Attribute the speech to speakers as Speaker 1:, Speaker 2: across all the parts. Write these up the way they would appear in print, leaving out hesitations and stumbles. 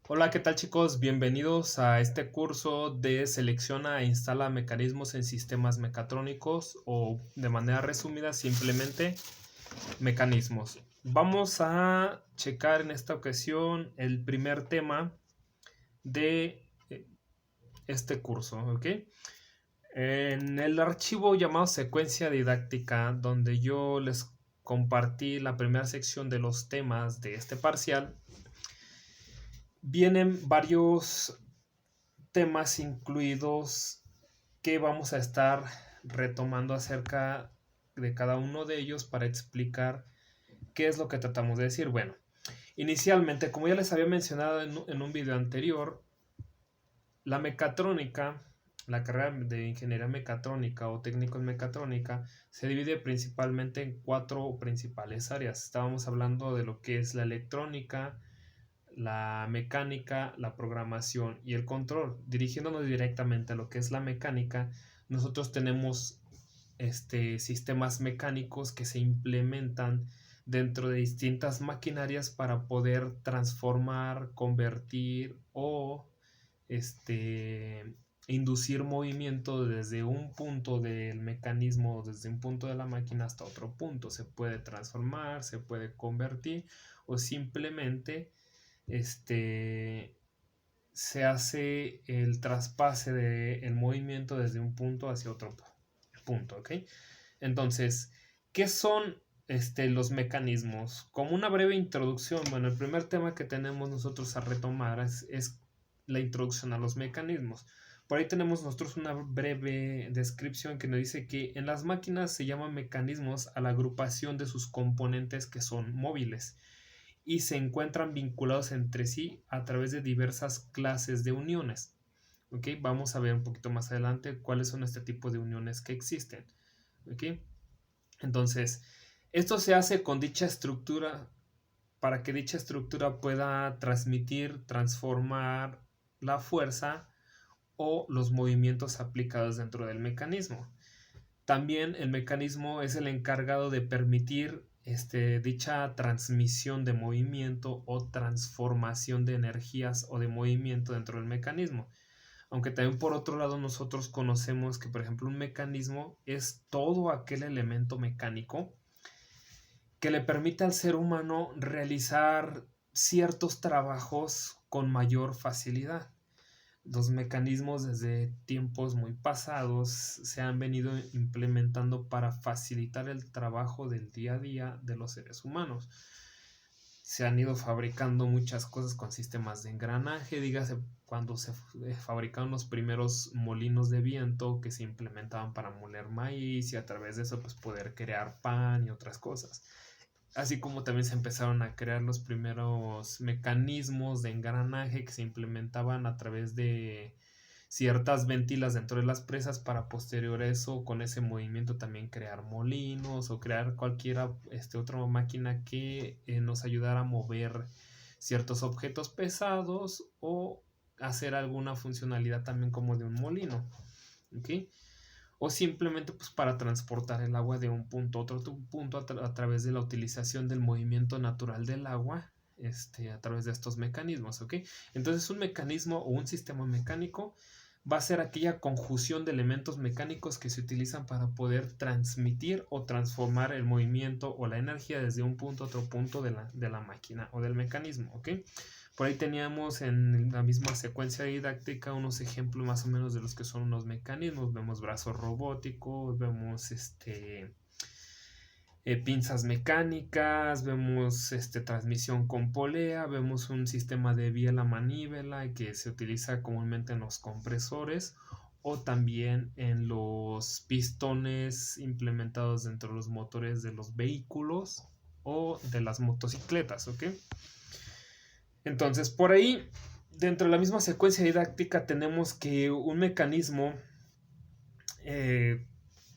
Speaker 1: Hola, ¿qué tal chicos? Bienvenidos a este curso de selecciona e instala mecanismos en sistemas mecatrónicos o de manera resumida simplemente mecanismos. Vamos a checar en esta ocasión el primer tema de este curso, ¿ok? En el archivo llamado secuencia didáctica, donde yo les compartí la primera sección de los temas de este parcial, vienen varios temas incluidos que vamos a estar retomando acerca de cada uno de ellos para explicar qué es lo que tratamos de decir. Bueno, inicialmente, como ya les había mencionado en un video anterior, la mecatrónica, la carrera de ingeniería mecatrónica o técnico en mecatrónica, se divide principalmente en cuatro principales áreas. Estábamos hablando de lo que es la electrónica, la mecánica, la programación y el control. Dirigiéndonos directamente a lo que es la mecánica, nosotros tenemos sistemas mecánicos que se implementan dentro de distintas maquinarias para poder transformar, convertir o inducir movimiento desde un punto del mecanismo, desde un punto de la máquina hasta otro punto. Se puede transformar, se puede convertir o simplemente se hace el traspase del movimiento desde un punto hacia otro punto, ¿ok? Entonces, ¿qué son los mecanismos? Como una breve introducción, bueno, el primer tema que tenemos nosotros a retomar es la introducción a los mecanismos. Por ahí tenemos nosotros una breve descripción que nos dice que en las máquinas se llaman mecanismos a la agrupación de sus componentes que son móviles y se encuentran vinculados entre sí a través de diversas clases de uniones. ¿Ok? Vamos a ver un poquito más adelante cuáles son este tipo de uniones que existen. ¿Ok? Entonces, esto se hace con dicha estructura para que dicha estructura pueda transmitir, transformar la fuerza o los movimientos aplicados dentro del mecanismo. También el mecanismo es el encargado de permitir dicha transmisión de movimiento o transformación de energías o de movimiento dentro del mecanismo. Aunque también por otro lado nosotros conocemos que por ejemplo un mecanismo es todo aquel elemento mecánico que le permite al ser humano realizar ciertos trabajos con mayor facilidad. Los mecanismos desde tiempos muy pasados se han venido implementando para facilitar el trabajo del día a día de los seres humanos. Se han ido fabricando muchas cosas con sistemas de engranaje, dígase cuando se fabricaron los primeros molinos de viento que se implementaban para moler maíz y a través de eso pues poder crear pan y otras cosas. Así como también se empezaron a crear los primeros mecanismos de engranaje que se implementaban a través de ciertas ventilas dentro de las presas para posterior a eso, con ese movimiento también crear molinos o crear cualquier otra máquina que nos ayudara a mover ciertos objetos pesados o hacer alguna funcionalidad también como de un molino. ¿Ok? O simplemente pues para transportar el agua de un punto a otro punto a través de la utilización del movimiento natural del agua a través de estos mecanismos, ¿ok? Entonces un mecanismo o un sistema mecánico va a ser aquella conjunción de elementos mecánicos que se utilizan para poder transmitir o transformar el movimiento o la energía desde un punto a otro punto de la máquina o del mecanismo, ¿ok? Por ahí teníamos en la misma secuencia didáctica unos ejemplos más o menos de los que son unos mecanismos. Vemos brazos robóticos, vemos pinzas mecánicas, vemos transmisión con polea, vemos un sistema de biela manivela que se utiliza comúnmente en los compresores o también en los pistones implementados dentro de los motores de los vehículos o de las motocicletas, ¿ok? Entonces, por ahí, dentro de la misma secuencia didáctica, tenemos que un mecanismo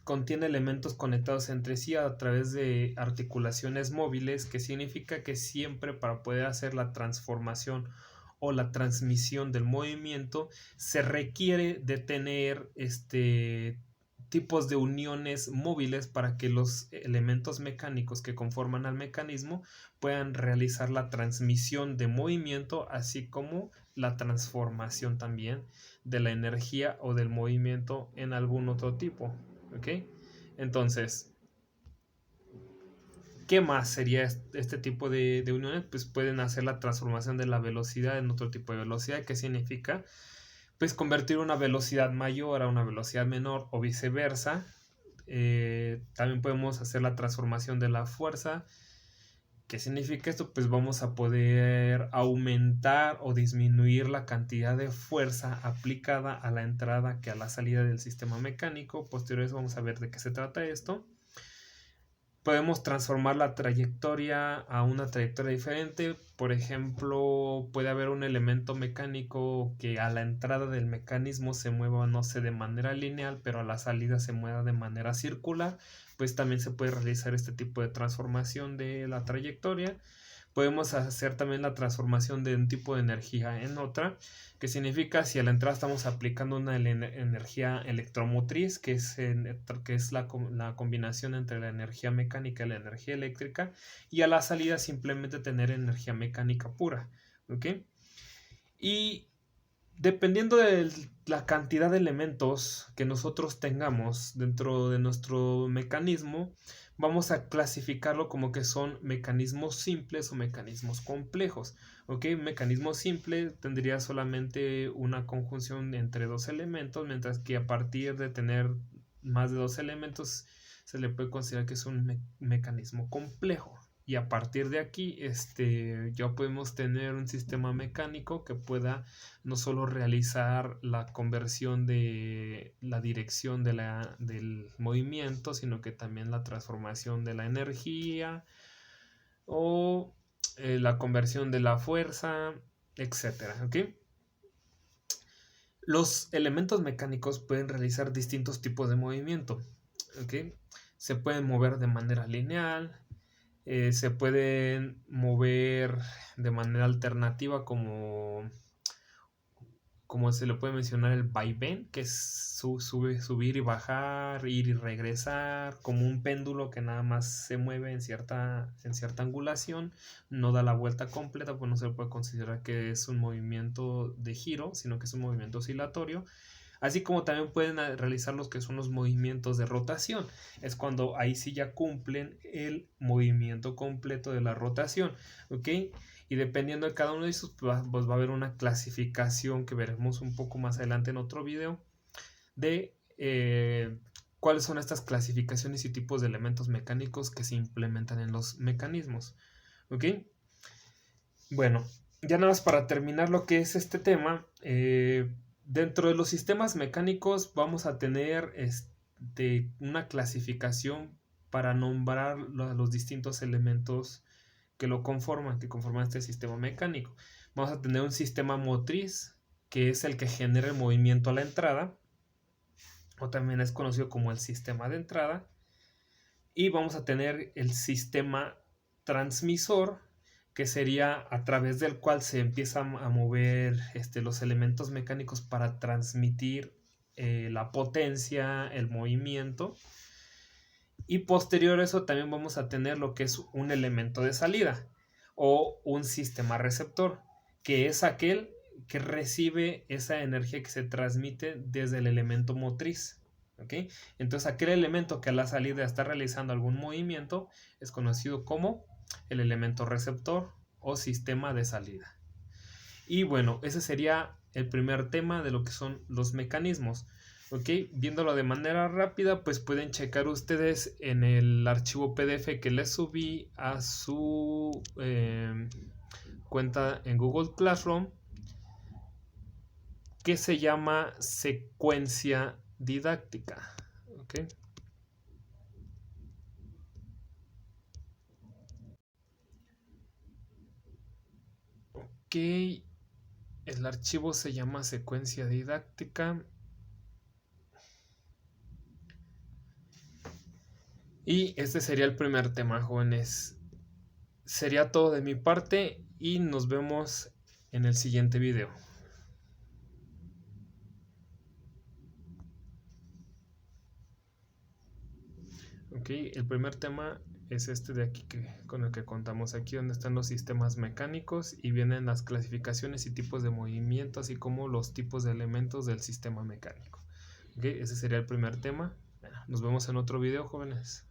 Speaker 1: contiene elementos conectados entre sí a través de articulaciones móviles, que significa que siempre para poder hacer la transformación o la transmisión del movimiento se requiere de tener tipos de uniones móviles para que los elementos mecánicos que conforman al mecanismo puedan realizar la transmisión de movimiento, así como la transformación también de la energía o del movimiento en algún otro tipo. ¿Ok? Entonces, ¿qué más sería este tipo de uniones? Pues pueden hacer la transformación de la velocidad en otro tipo de velocidad. ¿Qué significa? Pues convertir una velocidad mayor a una velocidad menor o viceversa. También podemos hacer la transformación de la fuerza. ¿Qué significa esto? Pues vamos a poder aumentar o disminuir la cantidad de fuerza aplicada a la entrada que a la salida del sistema mecánico. Posteriormente vamos a ver de qué se trata esto. Podemos transformar la trayectoria a una trayectoria diferente. Por ejemplo, puede haber un elemento mecánico que a la entrada del mecanismo se mueva, no sé, de manera lineal, pero a la salida se mueva de manera circular. Pues también se puede realizar este tipo de transformación de la trayectoria. Podemos hacer también la transformación de un tipo de energía en otra, que significa si a la entrada estamos aplicando una energía electromotriz, que es la combinación entre la energía mecánica y la energía eléctrica, y a la salida simplemente tener energía mecánica pura. ¿Ok? Y dependiendo de la cantidad de elementos que nosotros tengamos dentro de nuestro mecanismo, vamos a clasificarlo como que son mecanismos simples o mecanismos complejos. ¿Ok? Un mecanismo simple tendría solamente una conjunción entre dos elementos, mientras que a partir de tener más de dos elementos se le puede considerar que es un mecanismo complejo. Y a partir de aquí, ya podemos tener un sistema mecánico que pueda no solo realizar la conversión de la dirección del movimiento, sino que también la transformación de la energía o la conversión de la fuerza, etcétera. ¿Ok? Los elementos mecánicos pueden realizar distintos tipos de movimiento. ¿Ok? Se pueden mover de manera lineal. Se pueden mover de manera alternativa como se le puede mencionar el vaivén, que es subir y bajar, ir y regresar, como un péndulo que nada más se mueve en cierta angulación, no da la vuelta completa, pues no se puede considerar que es un movimiento de giro, sino que es un movimiento oscilatorio. Así como también pueden realizar los que son los movimientos de rotación. Es cuando ahí sí ya cumplen el movimiento completo de la rotación. ¿Ok? Y dependiendo de cada uno de esos, pues va a haber una clasificación que veremos un poco más adelante en otro video de cuáles son estas clasificaciones y tipos de elementos mecánicos que se implementan en los mecanismos. ¿Ok? Bueno, ya nada más para terminar lo que es este tema, dentro de los sistemas mecánicos vamos a tener una clasificación para nombrar los distintos elementos que conforman este sistema mecánico. Vamos a tener un sistema motriz, que es el que genera el movimiento a la entrada, o también es conocido como el sistema de entrada. Y vamos a tener el sistema transmisor, que sería a través del cual se empiezan a mover los elementos mecánicos para transmitir la potencia, el movimiento. Y posterior a eso también vamos a tener lo que es un elemento de salida o un sistema receptor, que es aquel que recibe esa energía que se transmite desde el elemento motriz. ¿Okay? Entonces aquel elemento que a la salida está realizando algún movimiento es conocido como el elemento receptor o sistema de salida. Y bueno, ese sería el primer tema de lo que son los mecanismos. ¿Ok? Viéndolo de manera rápida, pues pueden checar ustedes en el archivo PDF que les subí a su cuenta en Google Classroom, que se llama secuencia didáctica. ¿Ok? Ok, el archivo se llama secuencia didáctica. Y este sería el primer tema, jóvenes. Sería todo de mi parte y nos vemos en el siguiente video. Ok, el primer tema es este de aquí con el que contamos aquí, donde están los sistemas mecánicos y vienen las clasificaciones y tipos de movimiento, así como los tipos de elementos del sistema mecánico. Ok, ese sería el primer tema. Bueno, nos vemos en otro video, jóvenes.